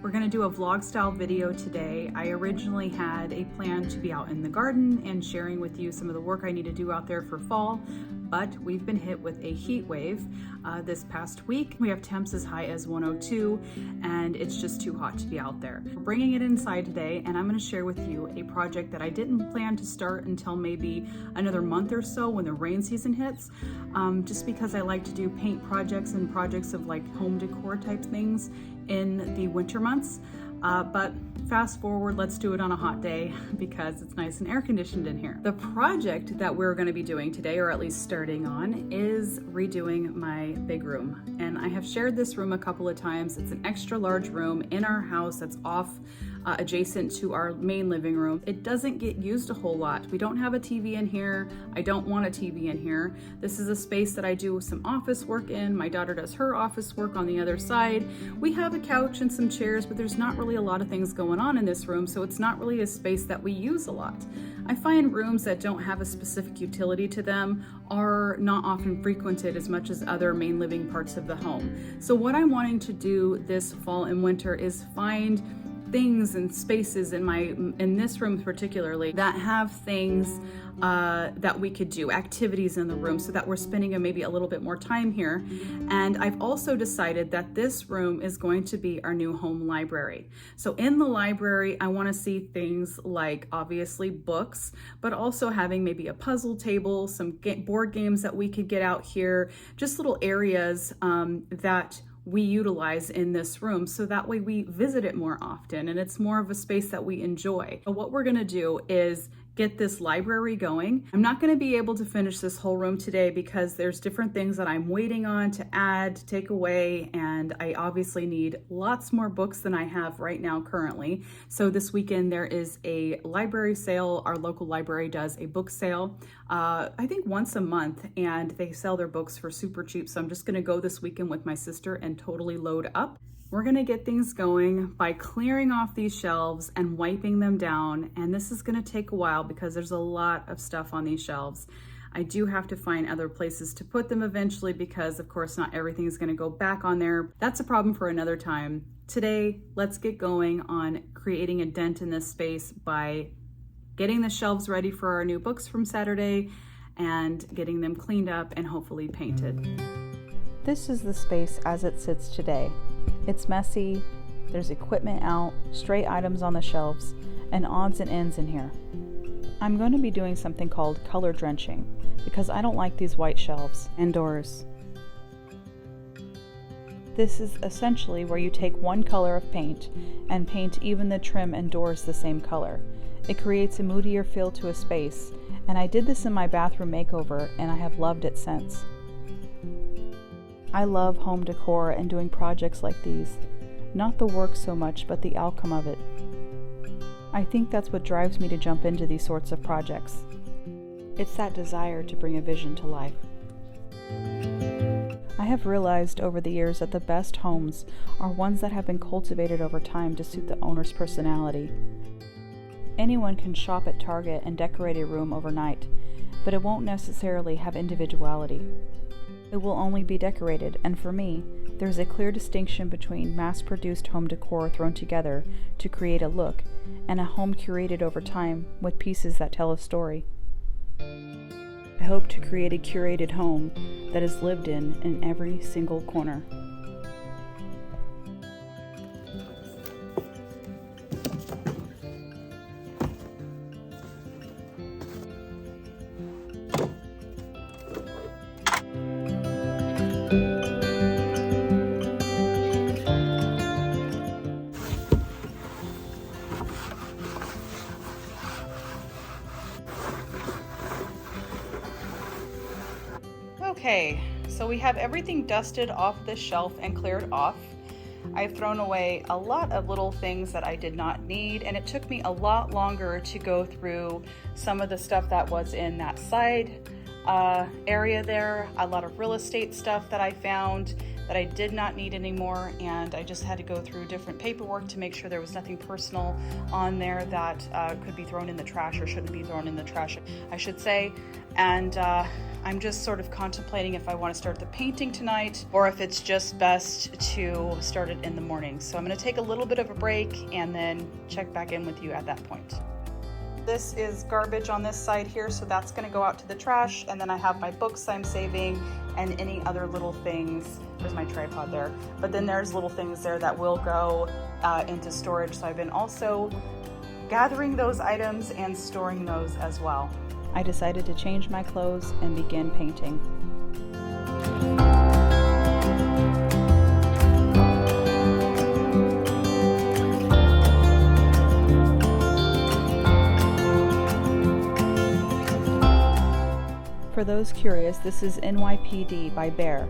We're gonna do a vlog style video today. I originally had a plan to be out in the garden and sharing with you some of the work I need to do out there for fall, but we've been hit with a heat wave this past week. We have temps as high as 102 and it's just too hot to be out there. We're bringing it inside today and I'm gonna share with you a project that I didn't plan to start until maybe another month or so when the rain season hits, just because I like to do paint projects and projects of like home decor type things in the winter months. But fast forward, let's do it on a hot day because it's nice and air conditioned in here. The project that we're going to be doing today, or at least starting on, is redoing my big room. And I have shared this room a couple of times. It's an extra large room in our house that's off adjacent to our main living room. It doesn't get used a whole lot. We don't have a TV in here. I don't want a TV in here. This is a space that I do some office work in. My daughter does her office work on the other side. We have a couch and some chairs, but there's not really a lot of things going on in this room, so it's not really a space that we use a lot. I find rooms that don't have a specific utility to them are not often frequented as much as other main living parts of the home. So what I'm wanting to do this fall and winter is find things and spaces in this room particularly that have things that we could do, activities in the room, so that we're spending maybe a little bit more time here. And I've also decided that this room is going to be our new home library. So in the library, I want to see things like obviously books, but also having maybe a puzzle table, some board games that we could get out here, just little areas that we utilize in this room, so that way we visit it more often and it's more of a space that we enjoy. So what we're gonna do is get this library going. I'm not gonna be able to finish this whole room today because there's different things that I'm waiting on to add, to take away, and I obviously need lots more books than I have right now currently. So this weekend there is a library sale. Our local library does a book sale, I think once a month, and they sell their books for super cheap. So I'm just gonna go this weekend with my sister and totally load up. We're gonna get things going by clearing off these shelves and wiping them down. And this is gonna take a while because there's a lot of stuff on these shelves. I do have to find other places to put them eventually because of course not everything is gonna go back on there. That's a problem for another time. Today, let's get going on creating a dent in this space by getting the shelves ready for our new books from Saturday and getting them cleaned up and hopefully painted. This is the space as it sits today. It's messy, there's equipment out, stray items on the shelves, and odds and ends in here. I'm going to be doing something called color drenching because I don't like these white shelves and doors. This is essentially where you take one color of paint and paint even the trim and doors the same color. It creates a moodier feel to a space, and I did this in my bathroom makeover and I have loved it since. I love home decor and doing projects like these. Not the work so much, but the outcome of it. I think that's what drives me to jump into these sorts of projects. It's that desire to bring a vision to life. I have realized over the years that the best homes are ones that have been cultivated over time to suit the owner's personality. Anyone can shop at Target and decorate a room overnight, but it won't necessarily have individuality. It will only be decorated, and for me, there's a clear distinction between mass-produced home decor thrown together to create a look, and a home curated over time with pieces that tell a story. I hope to create a curated home that is lived in every single corner. Okay, so we have everything dusted off this shelf and cleared off. I've thrown away a lot of little things that I did not need, and it took me a lot longer to go through some of the stuff that was in that side area there. A lot of real estate stuff that I found that I did not need anymore, and I just had to go through different paperwork to make sure there was nothing personal on there that could be thrown in the trash, or shouldn't be thrown in the trash, I should say. And I'm just sort of contemplating if I want to start the painting tonight or if it's just best to start it in the morning. So I'm going to take a little bit of a break and then check back in with you at that point. This is garbage on this side here, so that's going to go out to the trash, and then I have my books I'm saving and any other little things. There's my tripod there, but then there's little things there that will go into storage, so I've been also gathering those items and storing those as well. I decided to change my clothes and begin painting. For those curious, this is NYPD by Behr.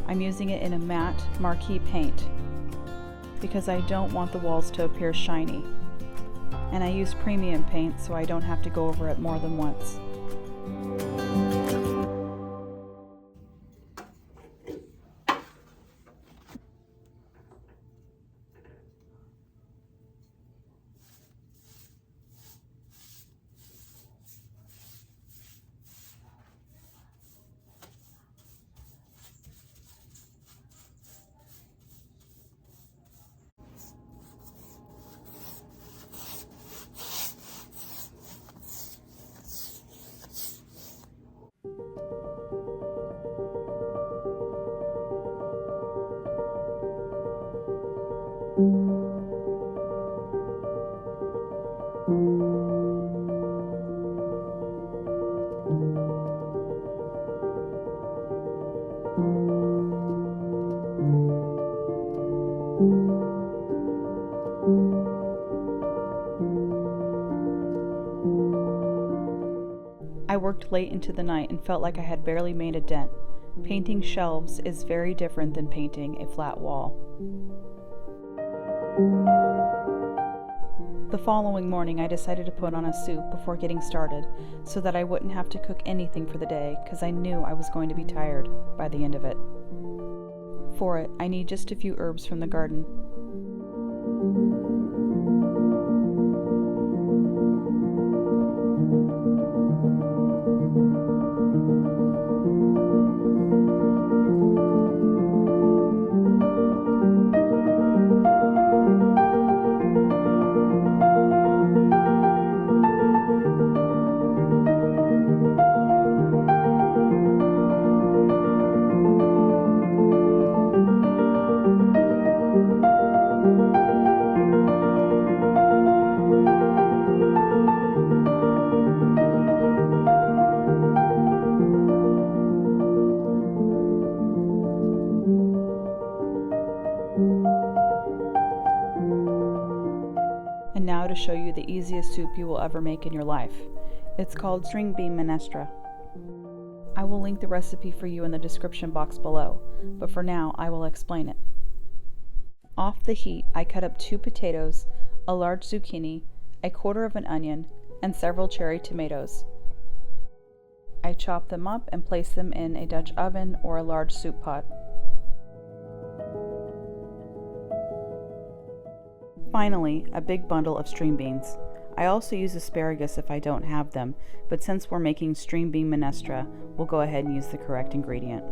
I'm using it in a matte marquee paint because I don't want the walls to appear shiny. And I use premium paint so I don't have to go over it more than once. I worked late into the night and felt like I had barely made a dent. Painting shelves is very different than painting a flat wall. The following morning I decided to put on a soup before getting started so that I wouldn't have to cook anything for the day, because I knew I was going to be tired by the end of it. For it, I need just a few herbs from the garden. And now to show you the easiest soup you will ever make in your life. It's called string bean minestra. I will link the recipe for you in the description box below, but for now I will explain it. Off the heat, I cut up 2 potatoes, a large zucchini, a quarter of an onion, and several cherry tomatoes. I chop them up and place them in a Dutch oven or a large soup pot. Finally, a big bundle of string beans. I also use asparagus if I don't have them, but since we're making string bean minestra, we'll go ahead and use the correct ingredient.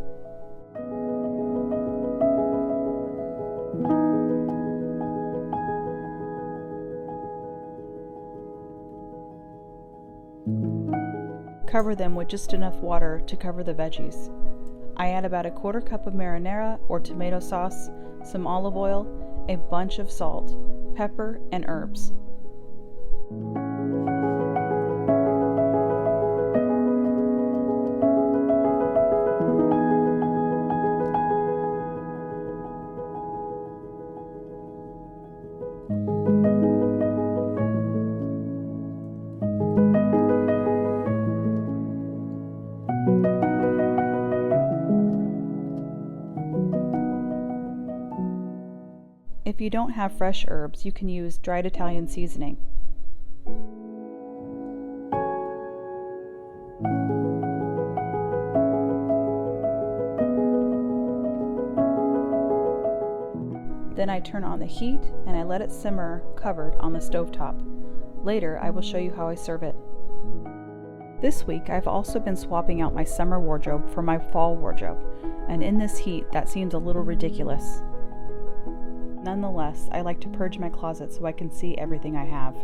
Cover them with just enough water to cover the veggies. I add about a quarter cup of marinara or tomato sauce, some olive oil, a bunch of salt, pepper, and herbs. If you don't have fresh herbs, you can use dried Italian seasoning. Then I turn on the heat and I let it simmer covered on the stovetop. Later, I will show you how I serve it. This week, I've also been swapping out my summer wardrobe for my fall wardrobe, and in this heat, that seems a little ridiculous. Nonetheless, I like to purge my closet so I can see everything I have.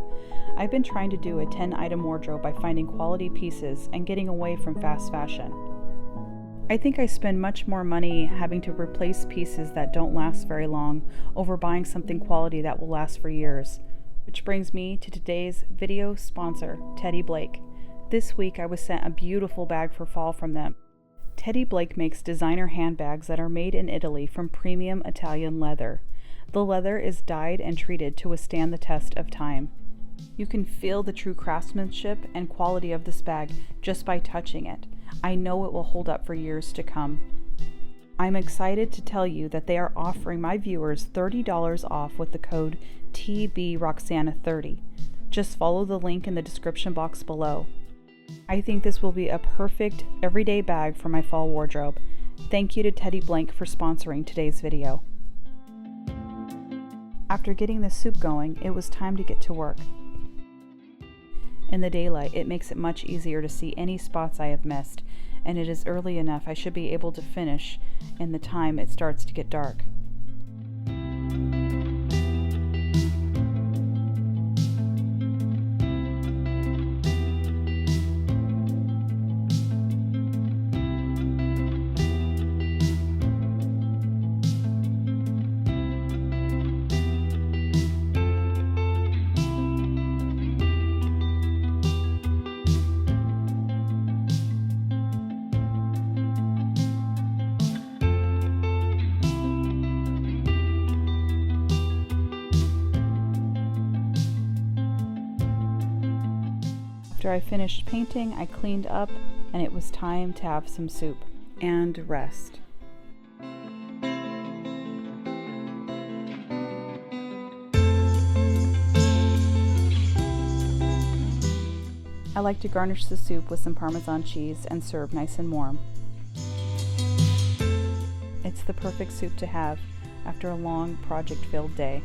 I've been trying to do a 10-item wardrobe by finding quality pieces and getting away from fast fashion. I think I spend much more money having to replace pieces that don't last very long over buying something quality that will last for years. Which brings me to today's video sponsor, Teddy Blake. This week I was sent a beautiful bag for fall from them. Teddy Blake makes designer handbags that are made in Italy from premium Italian leather. The leather is dyed and treated to withstand the test of time. You can feel the true craftsmanship and quality of this bag just by touching it. I know it will hold up for years to come. I'm excited to tell you that they are offering my viewers $30 off with the code TBRoxana30. Just follow the link in the description box below. I think this will be a perfect everyday bag for my fall wardrobe. Thank you to Teddy Blake for sponsoring today's video. After getting the soup going, it was time to get to work. In the daylight, it makes it much easier to see any spots I have missed, and it is early enough I should be able to finish in the time it starts to get dark. After I finished painting, I cleaned up, and it was time to have some soup and rest. I like to garnish the soup with some Parmesan cheese and serve nice and warm. It's the perfect soup to have after a long project-filled day.